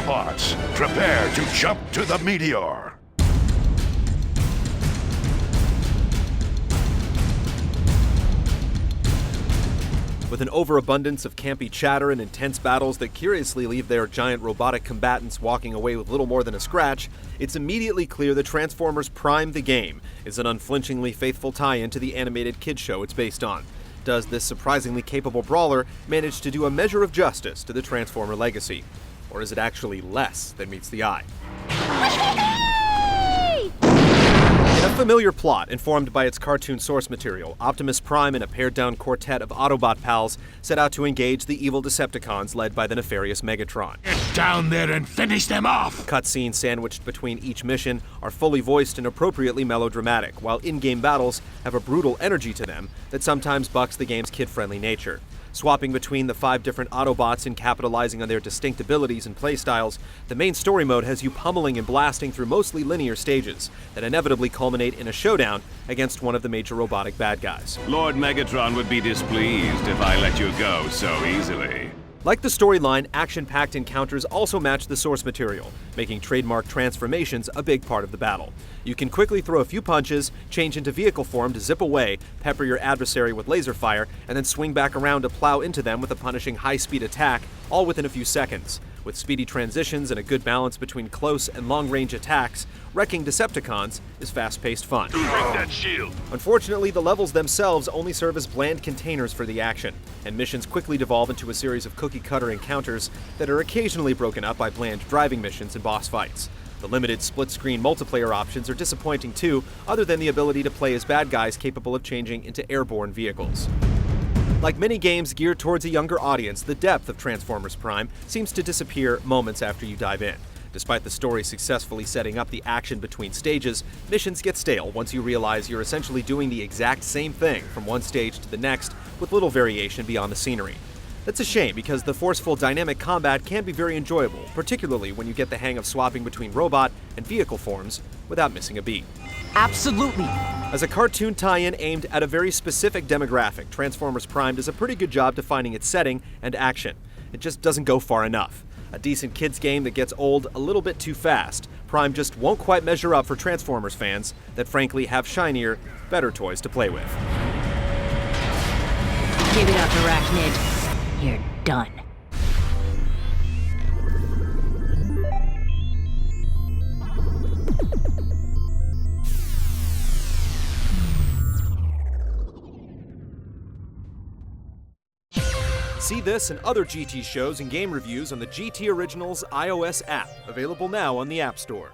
Autobots, prepare to jump to the meteor. With an overabundance of campy chatter and intense battles that curiously leave their giant robotic combatants walking away with little more than a scratch, it's immediately clear that Transformers Prime the game is an unflinchingly faithful tie-in to the animated kids show it's based on. Does this surprisingly capable brawler manage to do a measure of justice to the Transformer legacy? Or is it actually less than meets the eye? In a familiar plot informed by its cartoon source material, Optimus Prime and a pared-down quartet of Autobot pals set out to engage the evil Decepticons led by the nefarious Megatron. Get down there and finish them off! Cutscenes sandwiched between each mission are fully voiced and appropriately melodramatic, while in-game battles have a brutal energy to them that sometimes bucks the game's kid-friendly nature. Swapping between the 5 different Autobots and capitalizing on their distinct abilities and playstyles, the main story mode has you pummeling and blasting through mostly linear stages that inevitably culminate in a showdown against one of the major robotic bad guys. Lord Megatron would be displeased if I let you go so easily. Like the storyline, action-packed encounters also match the source material, making trademark transformations a big part of the battle. You can quickly throw a few punches, change into vehicle form to zip away, pepper your adversary with laser fire, and then swing back around to plow into them with a punishing high-speed attack, all within a few seconds. With speedy transitions and a good balance between close and long-range attacks, wrecking Decepticons is fast-paced fun. Break that shield! Unfortunately, the levels themselves only serve as bland containers for the action, and missions quickly devolve into a series of cookie-cutter encounters that are occasionally broken up by bland driving missions and boss fights. The limited split-screen multiplayer options are disappointing too, other than the ability to play as bad guys capable of changing into airborne vehicles. Like many games geared towards a younger audience, the depth of Transformers Prime seems to disappear moments after you dive in. Despite the story successfully setting up the action between stages, missions get stale once you realize you're essentially doing the exact same thing from one stage to the next with little variation beyond the scenery. That's a shame because the forceful dynamic combat can be very enjoyable, particularly when you get the hang of swapping between robot and vehicle forms without missing a beat. Absolutely. As a cartoon tie-in aimed at a very specific demographic, Transformers Prime does a pretty good job defining its setting and action. It just doesn't go far enough. A decent kids game that gets old a little bit too fast. Prime just won't quite measure up for Transformers fans that frankly have shinier, better toys to play with. Give it up, Arachnid. You're done. See this and other GT shows and game reviews on the GT Originals iOS app, available now on the App Store.